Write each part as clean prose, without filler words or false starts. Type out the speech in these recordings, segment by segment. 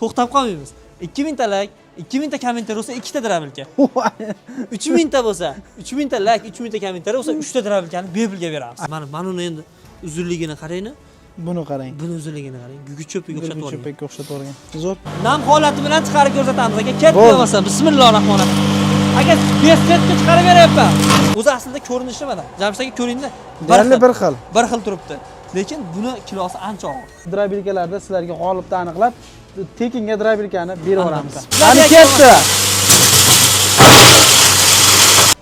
to'xtab qolmaymiz. 2000 talik, 2000 ta kommentar bo'lsa 2 ta drabilka. 3000 ta bo'lsa, 3000 ta like, 3000 ta kommentar bo'lsa 3 ta drabilkani bepulga beramiz. Mana uni endi uzunligini qarang. Buni qarang. Buni uzunligini qarang. Gugurt cho'piga o'xshatib o'rgan. Cho'pakka o'xshatib o'rgan. Zo'r. Nam holati bilan chiqarib ko'rsatamiz aka. Katta bo'lmasa, bismillahirrohmanirrohim. Aka, testga chiqarib beryapman. O'zi aslida ko'rinishi mana. Jamshid aka ko'ringda. Bir xil. Bir xil turibdi. Lekin buni kilosi ancha og'ir. Drabilkalarda sizlarga g'olibni aniqlab, tekinga drabilkani berib yuboramiz. Qani ketdi.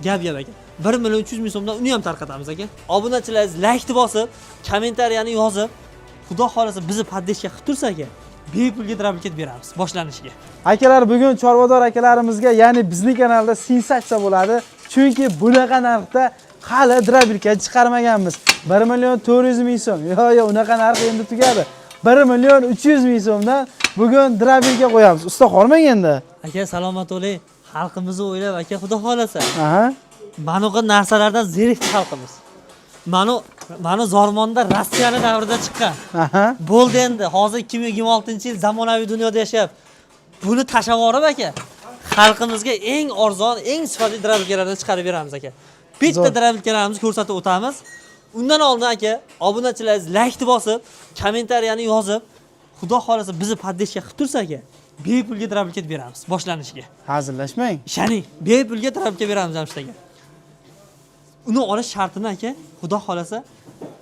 Gap aka. 1 million 300 ming so'mdan uni ham tarqatamiz aka. Obunachilaringiz like bosib, kommentariyani yozib, xudo xolasa bizni poddeshga qilib tursa aka, bepulga drabilka beramiz boshlanishiga. Akalar, bugun chorvador akalarimizga, ya'ni bizning kanalda sensatsiya bo'ladi. Chunki bunaqa narxda hali drabilka chiqarmaganmiz. 1 million 400 ming so'm. Yo, unaqa narx endi tugadi. 1 million 300 ming so'mdan bugun drabilka qo'yamiz. Usta qolmang endi. Aka, salomat bo'ling. Xalqimizni o'ylab aka, xudo xolasa. Aha. Manaqa narsalardan zerikdi xalqimiz. Mana Zormonda Rossiyaning davrida chiqqan. Aha. Bo'ldi endi. Hozir 2026-yil zamonaviy dunyoda yashab, buni tashavorib aka, xalqimizga eng arzon, eng sifatli drabilkalarni chiqarib beramiz aka. Bitta drabilkalarimizni ko'rsatib o'tamiz. Undan oldin aka, obunachilaringiz like bosib, kommentariyani yozib, xudo xolasa bizni poddeshga qilib tursa aka, bepulga drabilka beramiz boshlanishiga. Hazillashmang. Ishoning, bepulga drabilka beramiz Jamshid aka. Uni olish shartini aka, xudo xolasa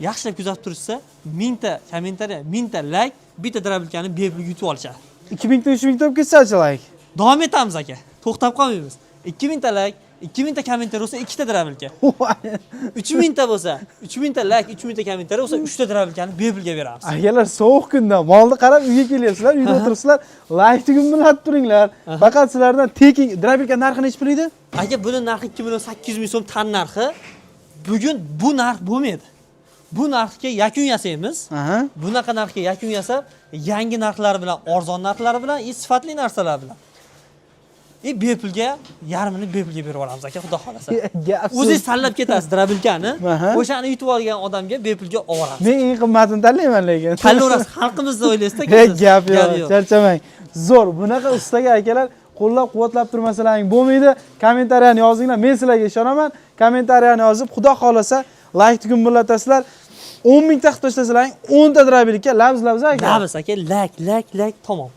yaxshilab kuzatib turishsa, 1000 ta kommentariya, 1000 ta like, bitta drabilkani bepulga yutib olishadi. 2000 ta 3000 ta olib ketsa-chi like. Davom etamiz aka. To'xtab qolmaymiz. 2000 ta like, 2000 ta kommentar bo'lsa 2 ta drabilka. 3000 ta bo'lsa, 3000 ta like, 3000 ta kommentar bo'lsa 3 ta drabilkani bepulga beramiz. Akalar, sovuq kunda molni qarab uyga kelyapsizlar, uyda o'tiribsizlar, like tugunmilatib turinglar. Faqat sizlardan tekin drabilka narxi necha pul edi? Aka, buni narxi 2 million 800 ming so'm tan narxi. Bugun bu narx bo'lmaydi. Bu narxga yakun yasaymiz. Bunaqa narxga yakun yasab, yangi narxlar bilan, arzon narxlar bilan, sifatli narsalar bilan. Bepulga yarmini bepulga berib olamiz aka, xudo xolasa. O'zingiz tanlab ketasiz drabilkani. O'shani yutib olgan odamga bepulga olamiz. Men eng qimmatini tanlayman lekin. Tanlaverasiz, xalqimizni o'ylaysiz-da. Gap yo'q, charchamang. Zo'r, bunaqa ustaga akalar qo'llab-quvvatlab turmasalaring bo'lmaydi. Kommentariyani yozinglar, men sizlarga ishonaman. Kommentariyani yozib, xudo xolasa like tugunlatasizlar. 10 ming ta tashlasalang 10 ta drabilka labz aka. Labz aka, like tamom.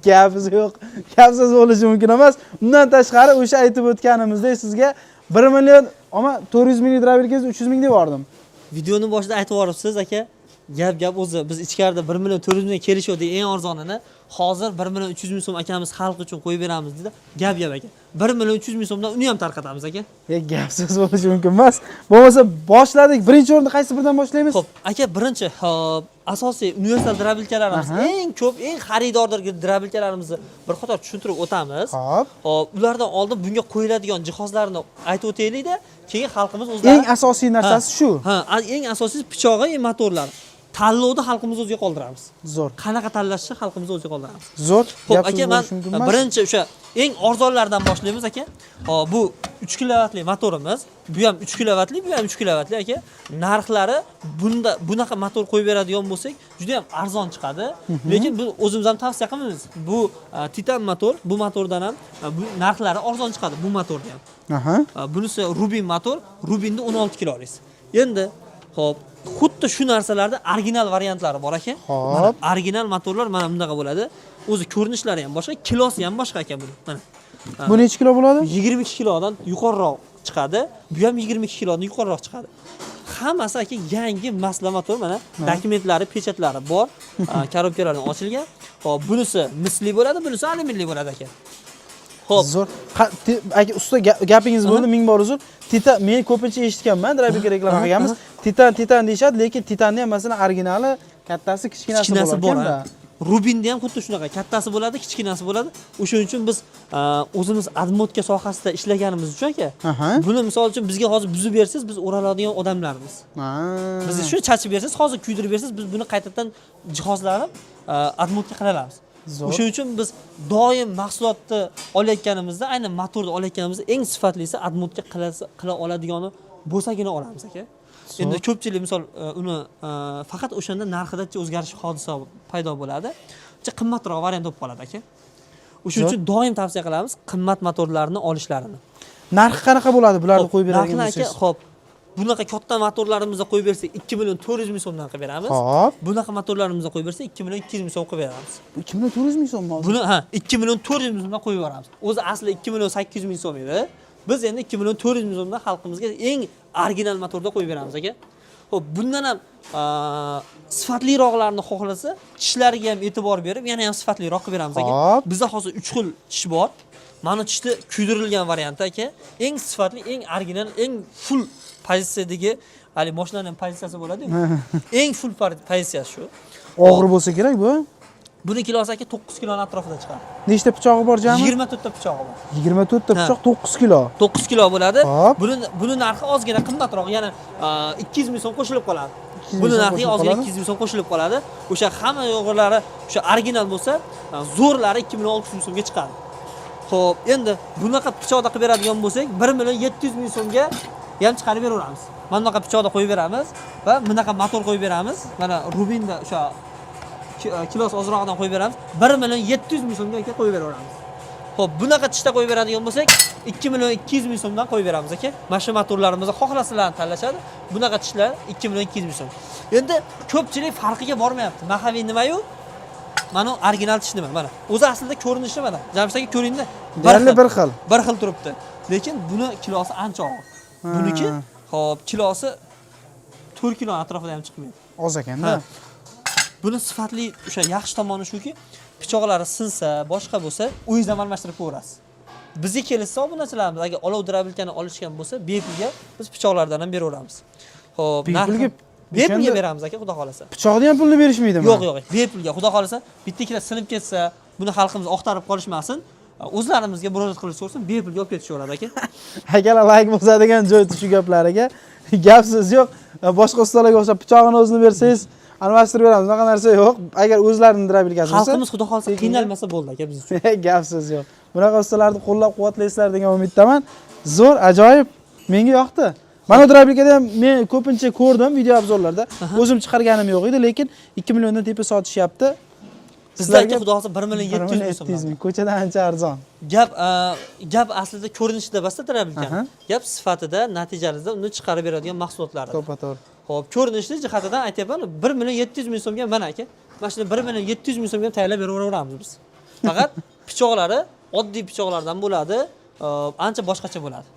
Gapsiz yo'q. Gapsiz bo'lishi mumkin emas. Undan tashqari o'sha aytib o'tganimizdek sizga 1 million, ama 400 ming drabilkangiz 300 ming deb bordim. Videoning boshida aytib yuboribsiz aka. Gap o'zi biz ichkarida 1 million 400 ming kelishdik eng arzonini. Hozir 1 million 300 ming so'm akamiz xalq uchun qo'yib beramiz dedi. Gap aka. 1 million 300 ming so'mdan uni ham tarqatamiz aka. Gapsiz bo'lishi mumkin emas. Bo'lmasa boshladik. Birinchi o'rinda qaysi biridan boshlaymiz? Xo'p, aka, birinchi asosiy universal drabilkalarimiz, eng ko'p, eng xaridorlar drabilkalarimizni bir qator tushuntirib o'tamiz. Xo'p. Ulardan oldin bunga qo'yiladigan jihozlarni aytib o'taylik-da, keyin xalqimiz o'zlari. Eng asosiy narsasi shu. Eng asosiysi pichog'i, motorlar. Tanlovni xalqimiz o'ziga qoldiramiz. Zo'r. Qanaqa tanlashni xalqimiz o'ziga qoldiramiz. Zo'r. Xo'p aka, men birinchi o'sha eng arzonlardan boshlaymiz aka. Bu 3 kilovatli motorimiz, bu ham 3 kilovatli, bu ham 3 kilovatli aka. Narxlari bunaqa motor qo'yib beradigan bo'lsak, juda ham arzon chiqadi. Lekin biz o'zimiz ham tavsiya qilamiz. Bu Titan motor, bu motordan ham bu narxlari arzon chiqadi, bu motorda ham. Bunisi Rubin motor, Rubinda 16 kilolis. Endi xo'p, xuddi shu narsalarda original variantlari bor aka. Mana original motorlar mana bundaqa bo'ladi. O'zi ko'rinishlari ham boshqa, kilosi ham boshqa aka buni. Mana. Bu necha kilo bo'ladi? 22 kilodan yuqoriroq chiqadi. Bu ham 22 kilodan yuqoriroq chiqadi. Hammasi aka yangi masla motor, mana dokumentlari, pechatlari bor. Korobkalardan ochilgan. Hop, bunisi misli bo'ladi, bunisi alyuminli bo'ladi aka. Xo'p. Zo'r. Aka, usta gapingiz bo'ldi, ming bor uzr. Titan, men ko'pincha eshitganman, drabilka reklama qilganmiz. Titan deyshadi, lekin Titanning ham masalan originali kattasi, kichkinasi bor. Rubinda ham xuddi shunaqa, kattasi bo'ladi, kichkinasi bo'ladi. O'shuning uchun biz o'zimiz admotka sohasida ishlaganimiz uchun aka, buni misol uchun bizga hozir buzib bersiz, biz o'raladigan odamlarmiz. Bizga shu chachib bersiz, hozir kuydirib bersiz, biz buni qaytadan jihozlanib admotka qila olamiz. O'shuning uchun biz doim mahsulotni olayotganimizda, aynan motorni olayotganimizda eng sifatlisi admotka qila oladigani bo'lsagina olamiz aka. Endi ko'pchilik misol uni faqat o'shanda narxida o'zgarish hodisa paydo bo'ladi. bitta qimmatroq variant bo'lib qoladi aka. O'shuning uchun doim tavsiya qilamiz qimmat motorlarni olishlarini. Narxi qanaqa bo'ladi bularni qo'yib beradigan narxini aka, xo'p. Bunaqa katta motorlarimizga qo'yib bersak 2 million 400 ming so'mdan qilib beramiz. Xo'p. Bunaqa motorlarimizga qo'yib bersak 2 million 200 ming so'm qilib beramiz. 2 million 400 ming so'mmi hozir? Buni 2 million 400 ming so'mdan qo'yib yuboramiz. O'zi asli 2 million 800 ming so'm edi. Biz endi 2 million 400 ming so'mdan xalqimizga eng original motorda qo'yib beramiz aka. Xo'p, bundan ham sifatliroqlarni xohlasa, tishlariga ham e'tibor berib, yana ham sifatliroq qilib beramiz aka. Bizda hozir 3 xil tish bor. Mana tishni kuydirilgan varianti aka, eng sifatli, eng original, eng full pozitsiyadagi, hali mashinaning pozitsiyasi bo'ladi-ku. Eng full pozitsiyasi shu. Og'ir bo'lsa kerak bu. Buni kilosi aka 9 kg atrofida chiqadi. Nechta pichog'i bor jami? 24 ta pichog'i bor. 24 ta pichoq 9 kilo. 9 kilo bo'ladi. Buni narxi ozgina qimmatroq, ya'ni 200 ming so'm qo'shilib qoladi. Buni narxiga ozgina 200 ming so'm qo'shilib qoladi. O'sha hamma yo'g'ilari o'sha original bo'lsa, zo'rlari 2 million 600 ming so'mga chiqadi. Xo'p, endi bunaqa pichoqda qilib beradigan bo'lsak, 1 million 700 ming so'mga ham chiqarib beraveramiz. Mana bunaqa pichoqda qo'yib beramiz va bunaqa motor qo'yib beramiz. Mana Rubinda o'sha kilosi ozroqdan qo'yib beramiz. 1 million 700 ming so'mga aka qo'yib beraveramiz. Xo'p, bunaqa tishda qo'yib beradigan bo'lsak, 2 million 200 ming so'mdan qo'yib beramiz aka. Mana shu motorlarimizni xohlasalarni tanlashadi. Bunaqa tishlar 2 million 200 ming so'm. Endi ko'pchilik farqiga bormayapti. Mahaviy nima-yu? Mana original tish nima? Mana. O'zi aslida ko'rinishi mana. Jamshid aka ko'ringda. Deyarli bir xil. Bir xil turibdi. Lekin buni kilosi ancha og'ir. Buniki, xo'p, kilosi 4 kilo atrofida ham chiqmaydi. Oz ekanda. Buni sifatli o'sha yaxshi tomoni shuki, pichoqlari sinsa, boshqa bo'lsa, o'yingizdan almashtirib ko'rasiz. Bizga kelsa obunachilarimiz agar olov drabilkani olishgan bo'lsa, bepulga biz pichoqlardan ham beraveramiz. Xo'p, bepulga beramiz aka, xudo xolasa. Pichoqni ham pulni berishmaydimi? Yo'q, bepulga. Xudo xolasa, bitta-ikkita sinib ketsa, buni xalqimiz oqtarib qolishmasin. O'zlarimizga murojaat qilib so'rsin, bepulga olib ketishaveradi aka. Akalar like bosadigan joy shu gaplariga gapsiz yo'q. Boshqa ustalarga o'xshab pichog'ini o'zini bersangiz, almashtirib beramiz. Unaqa narsa yo'q. Agar o'zlarining drabilkasi bo'lsa, xalqimiz xudo xolasa qiynalmasa bo'ldi aka biz uchun. Gapsiz yo'q. Bunaqa ustalarni qo'llab-quvvatlaysizlar degan umiddaman. Zo'r, ajoyib. Menga yoqdi. Mana drabilkada ham men ko'pincha ko'rdim video obzorlarda. O'zim chiqarganim yo'q edi, lekin 2 milliondan tepa sotishyapti. Sizlarga xudo xolasa 1 million 700 ming. Ko'chadan ancha arzon. Gap aslida ko'rinishida emas drabilkani. Gap sifatida, natijasida uni chiqarib beradigan mahsulotlardir. To'g'ri. Xo'p, ko'rinishli jihatidan aytyapman, 1 million 700 ming so'mga mana aka. Mana shuni 1 million 700 ming so'mga tayyorlab beraveramiz biz. Faqat pichoqlari oddiy pichoqlardan bo'ladi, ancha boshqacha bo'ladi.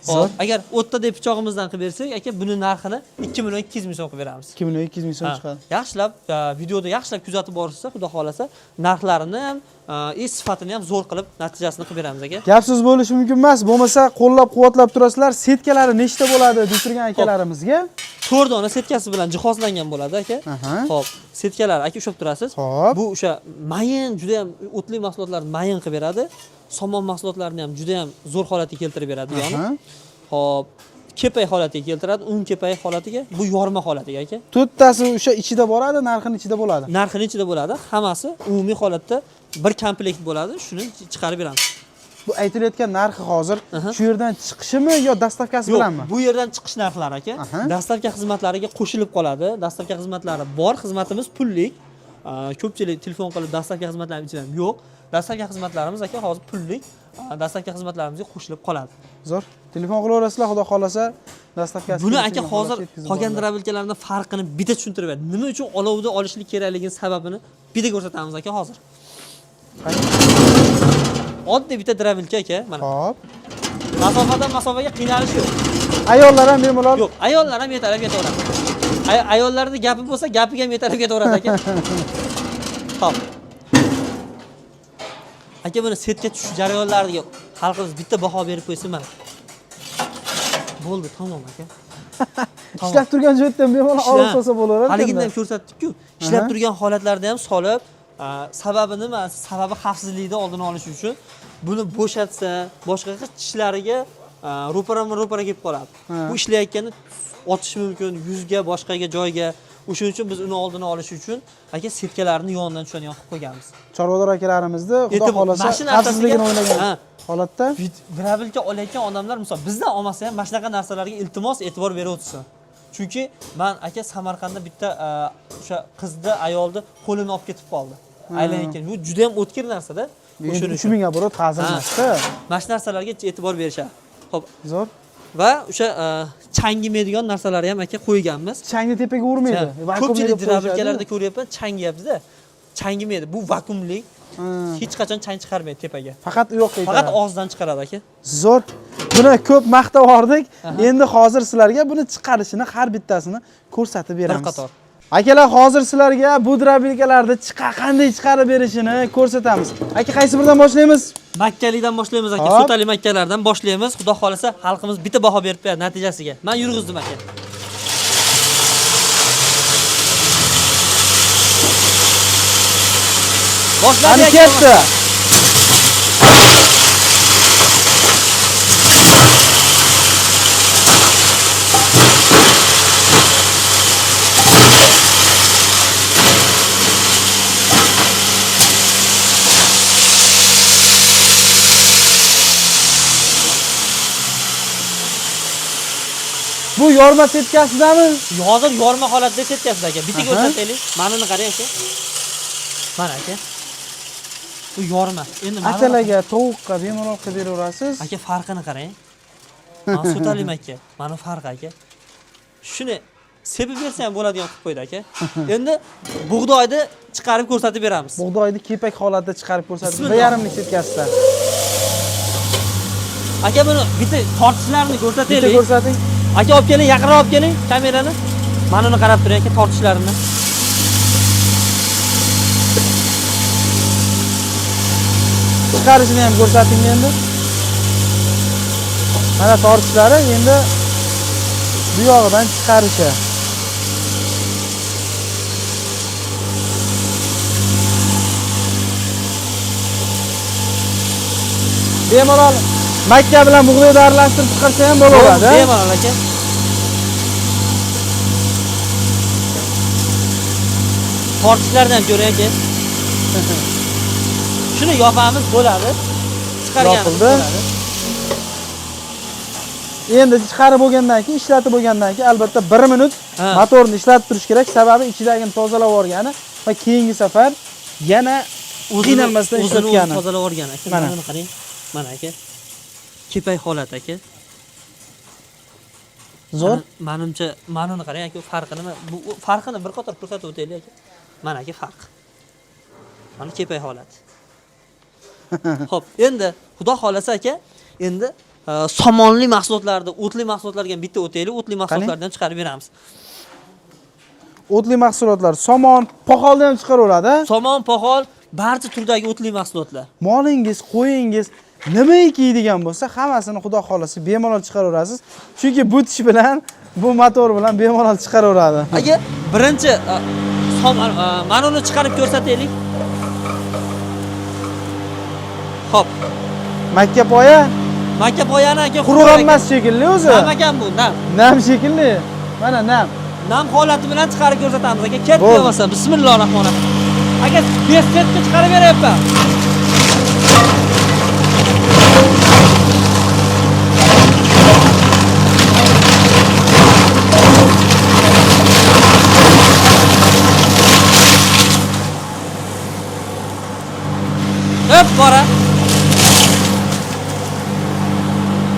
Xo'p, agar o'ttadek pichog'imizdan qilib bersak, aka, buni narxini 2 million 200 ming so'm qilib beramiz. 2 million 200 ming so'm chiqadi. Yaxshilab videoda yaxshilab kuzatib borishsa, xudo xolasa, narxlarini ham, sifatini ham zo'r qilib, natijasini qilib beramiz aka. Gapsiz bo'lishi mumkin emas. Bo'lmasa qo'llab-quvvatlab turasizlar. Setkalari nechta bo'ladi deb turgan akalarimizga? 4 dona setkasi bilan jihozlangan bo'ladi aka. Xo'p, setkalar aka ushab turasiz. Bu o'sha mayin, juda ham o'tli mahsulotlarni mayin qilib beradi. Somon mahsulotlarini ham juda ham zo'r holatga keltirib beradi yoni. Xo'p, kepay holatiga keltiradi, un kepay holatiga, bu yorma holatiga aka. To'rttasi o'sha ichida boradi, narxining ichida bo'ladi. Narxining ichida bo'ladi. Hammasi umumiy holatda bir komplekt bo'ladi. Shuni chiqarib beramiz. Bu aytilayotgan narxi hozir shu yerdan chiqishimi yo dastavkasi bilanmi? Bu yerdan chiqish narxlari aka. Dastavka xizmatlariga qo'shilib qoladi. Dastavka xizmatlari bor, xizmatimiz pullik. Ko'pchilik telefon qilib dastavka xizmatlari ichidan yo'q. Dastavka xizmatlarimiz aka hozir pullik. Dastavka xizmatlarimizga qo'shilib qoladi. Zo'r. Telefon qilaverasizlar, xudo xolasa dastavkasi. Buni aka hozir qolgan drabilkalarning farqini bitta tushuntirib beradi. Nima uchun olovda olishlik kerakligini sababini bitta ko'rsatamiz aka hozir. Oddiy bitta drabilka aka, mana. Xo'p. Masofadan masofaga qiynalish yo'q. Ayollar ham bemalol. Yo'q, ayollar ham yetarli ketaveradi. Ayollarning gapi bo'lsa, gapiga ham yetarli ketaveradi aka. Xo'p. Aka, buni setga tushish jarayonlariga xalqimiz bitta baho berib qo'ysin mana. Bo'ldi, tamom aka. Ishlab turgan joydan bemalol olib olsa bo'laveradi. Haligini ham ko'rsatdik-ku. Ishlab turgan holatlarda ham solib, sababi nima? Sababi xavfsizlikni oldini olish uchun buni bo'shatsa, boshqa tishlariga ro'para kelib qoladi. Bu ishlayotganda otish mumkin, yuzga, boshqaga joyga. O'shuning uchun biz uni oldini olish uchun aka setkalarni yonidan tushadigan qilib qo'yganmiz. Chorvador akalarimizni xudo xolasa xavfsizligini o'ylagan holatda drabilka olayotgan odamlar misol bizdan olmasa ham mana shunaqa narsalarga iltimos e'tibor berib o'tsin. Chunki men aka Samarqandda bitta o'sha qizni, ayolni qo'lini olib ketib qoldi. aylanayotgan. Bu juda ham o'tkir narsa-da. O'shuning 3000 ga borot hazırlaştı. Mana shu narsalarga e'tibor berishadi. Xo'p. Zo'r. Va o'sha changimaydigan narsalarni ham aka qo'yganmiz. Changni tepaga urmaydi. Ko'pchilik drabilkalarda ko'ryapman, changyapti-da. Changimaydi. Bu vakuumli. Hech qachon chang chiqarmaydi tepaga. Faqat u yoqqa Faqat og'izdan chiqaradi aka. Zo'r. Buni ko'p maqtavordik. Endi hozir sizlarga buni chiqarishini har bittasini ko'rsatib beramiz. Bir qator. Akalar, hozir sizlarga bu drabilkalarni qanday chiqarib berishini ko'rsatamiz. Aka, qaysi biridan boshlaymiz? Makkalikdan boshlaymiz aka. Sotali makkalardan boshlaymiz. Xudo xolasa xalqimiz bitta baho berib beradi natijasiga. Men yurg'izdim aka. Boshladi aka. Ketdi. Bu yorma setkasidami? Hozir yorma holatda setkasida aka. Bitta ko'rsataylik. Manini qarang aka. Mana aka. Bu yorma. Endi mana Atalarga, tovuqqa bemalol qilib beraverasiz. aka farqini qarang. Mana sotalim aka. Mana farqi aka. Shuni sepib bersa ham bo'ladigan qilib qo'ydi aka. Endi bug'doyni chiqarib ko'rsatib beramiz. Bug'doyni kepak holatda chiqarib ko'rsatib 1,5 setkasida. Aka buni bitta tortishlarini ko'rsataylik. Bitta ko'rsating. Aka olib keling, yaqinroq olib keling kamerani. Mana uni qarab turing aka tortishlarini. Chiqarishini ham ko'rsating endi. Mana tortishlari endi bu yog'idan chiqarishi. Bemalol makka bilan bug'doy aralashtirib chiqarsa ham bo'laveradi. Bemalol aka. Tortishlarni ham ko'ring aka. Shuni yopamiz bo'ladi. Chiqarganimiz bo'ladi. Endi chiqarib bo'lgandan keyin, ishlatib bo'lgandan keyin albatta 1 minut motorni ishlatib turish kerak. Sababi ichidagini tozalab olgani va keyingi safar yana qiynalmasdan ishlatgani. O'zini tozalab olgan aka. Mana buni qarang. Mana aka. Kepak holat aka. Zo'r. Menimcha mana uni qarang aka, farqi nima? Bu farqini bir qator ko'rsatib o'taylik aka. Mana aka farq. Mana kepak holat. Xo'p, endi xudo xolasa aka, endi somonli mahsulotlarni, o'tli mahsulotlarga ham bitta o'taylik, o'tli mahsulotlardan ham chiqarib beramiz. O'tli mahsulotlar, somon, poxolni ham chiqaraveradi. Somon, poxol, barcha turdagi o'tli mahsulotlar. Molingiz, qo'yingiz nimaiki yeydigan bo'lsa, hammasini xudo xolasa bemalol chiqaraverasiz. Chunki bu tish bilan, bu motor bilan bemalol chiqaraveradi. Aka, birinchi mana uni chiqarib ko'rsataylik. Xo'p. Makka poya poyani aka quruq emas shekilli o'zi. Nam ekan bu, nam. Nam shekilli. Mana nam. Nam holati bilan chiqarib ko'rsatamiz aka. Ketdi bo'lmasa. Bismillahirrohmanirrohim. Aka, 5 setga chiqarib beryapman. Hop, bora.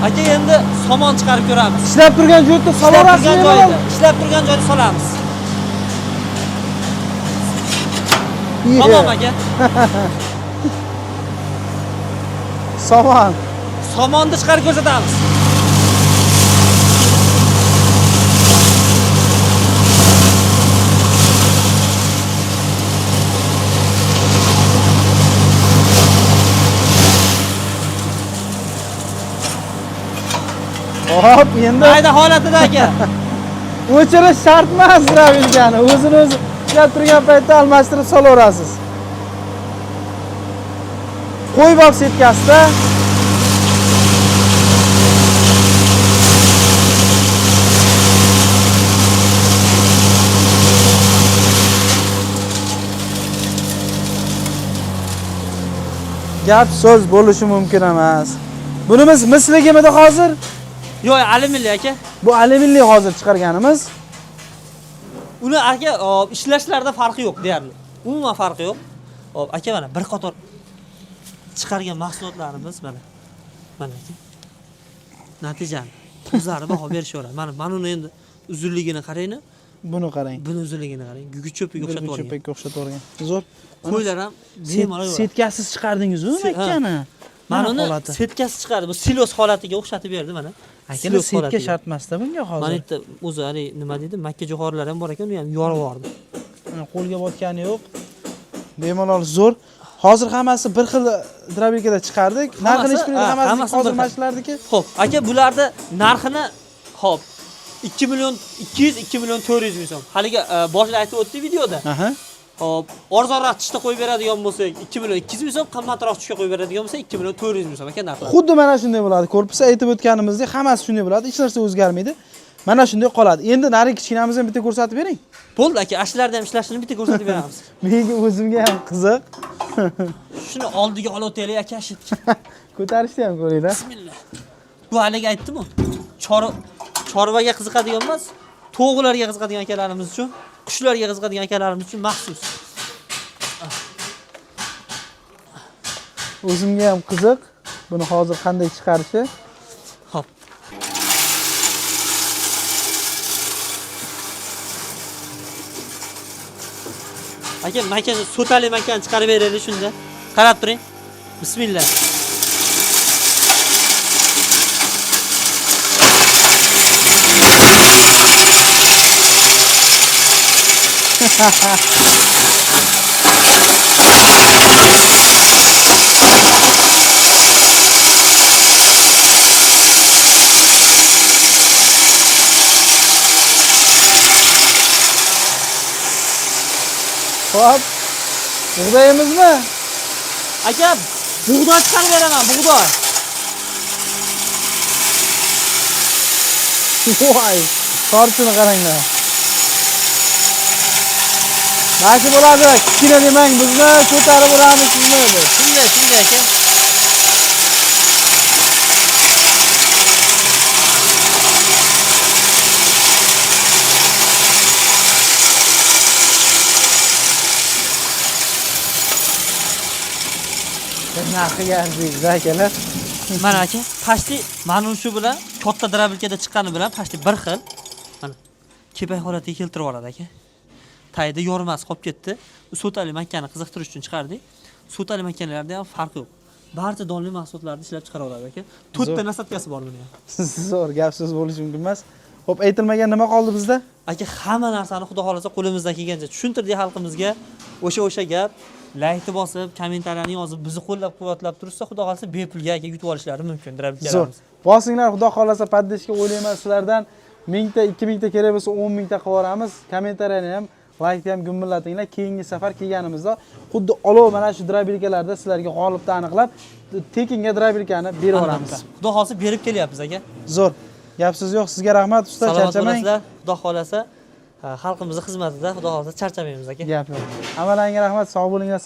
Aka, endi somon chiqarib ko'ramiz. Ishlab turgan joyda solarasizmi? Ishlab turgan joyda solamiz. Tamam aka. Somon. Somonni chiqarib ko'rsatamiz. Hop, endi Mayda holatida aka. o'chirish shart emas drabilkani. O'zini o'zi ishlab turgan paytda almashtirib solaverasiz. Qo'y boq setkasida gap so'z bo'lishi mumkin emas. Bunimiz misligimida hozir? Yo'q, alyuminli aka. Bu alyuminli hozir chiqarganimiz. Uni aka ishlashlarda farqi yo'q deyarli. Umuman farqi yo'q. Hop, aka mana bir qator chiqargan mahsulotlarimiz mana. Mana aka. Natijani o'zlari baho berishaveradi. Mana uni endi uzunligini qarang. Buni qarang. Buni uzunligini qarang. Gugurt cho'piga o'xshatib olgan. Cho'pakka o'xshatib olgan. Zo'r. Qo'ylar ham bemalol yuradi. Setkasiz chiqardingiz-ku makkani. Mana uni setkasi chiqardi. Bu silos holatiga o'xshatib berdi mana. Akalar setka shart emas-da bunga hozir. Mana yerda o'zi hali nima deydi? Makka jo'xorilari ham bor ekan, uni ham yorib yubordi. Qo'lga botgani yo'q. Bemalol zo'r. Hozir hammasi bir xil drabelkada chiqardik. Narxini hech biri hammasi hozir mashlarniki. Xo'p, aka bularda narxini xo'p 2 million 200 2 million 400 ming so'm. Haliga boshida aytib o'tdi videoda. Aha. Xo'p, arzonroq tushda qo'yib beradigan bo'lsak 2 million 200 ming so'm, qimmatroq tushga qo'yib beradigan bo'lsa 2 million 400 ming so'm aka narxi. Xuddi mana shunday bo'ladi. Korpusi aytib o'tganimizdek hammasi shunday bo'ladi. Hech narsa o'zgarmaydi. Mana shunday qoladi. Endi nari kichkinamizni bitta ko'rsatib bering. Bo'ldi aka, ashlarda ham ishlashini bitta ko'rsatib beramiz. Menga o'zimga ham qiziq. Shuni oldiga olib o'taylik aka, shit. Ko'tarishni ham ko'ringlar. Bismillah. Bu haliga aytdim-ku. Chorvaga qiziqadigan emas, to'g'larga qiziqadigan akalarimiz uchun, qushlarga qiziqadigan akalarimiz uchun maxsus. O'zimga ham qiziq. Buni hozir qanday chiqarishi? Xo'p. Aka, makani so'tali makani chiqarib beraylik shunda. Qarab turing. Bismillah. Hop. Bug'doyimizmi? Aka, bug'doy chiqarib beraman, bug'doy. Voy, tortini qaranglar. Nasi bo'ladi, kichkina demang, bizni ko'tarib uramiz sizni deb. Shunday aka. Narxiga arziydi akalar. Mana aka, pashti mana shu bilan katta drabelkada chiqqani bilan pashti bir xil. Mana kepay holatiga keltirib oladi aka. Tayda yormas qolib ketdi. So'tali makkani qiziqtirish uchun chiqardik. So'tali makkalarda ham farq yo'q. Barcha donli mahsulotlarni ishlab chiqara oladi aka. 4 ta nasatkasi bor buni ham. Zo'r gap so'z bo'lishi mumkin emas. Xo'p, aytilmagan nima qoldi bizda? Aka, hamma narsani xudo xolasa qo'limizdan kelgancha tushuntirdik xalqimizga. O'sha gap laykni bosib, kommentariyani yozib, bizni qo'llab-quvvatlab tursa, xudo xolasa bepulga aka yutib olishlari mumkin drabelkalarimiz. Zo'r. Bosinglar, xudo xolasa paddishga o'ylayman sizlardan 1000 ta, 2000 ta kerak bo'lsa 10 ming ta qilib yuboramiz. Kommentariyani ham, laykni ham gummillatinglar. Keyingi safar kelganimizda xuddi olov mana shu drabelkalarda sizlarga g'olibni aniqlab, tekinga drabelkani berib yuboramiz. Xudo xolasa berib kelyapmiz aka. Zo'r. Gap so'z yo'q. Sizga rahmat, usta, charchamang. Xudo xolasa xalqimizning xizmatida, xudo xolasa charchamaymiz aka. Gap yo'q. Hammalaringga rahmat, sog' bo'linglar.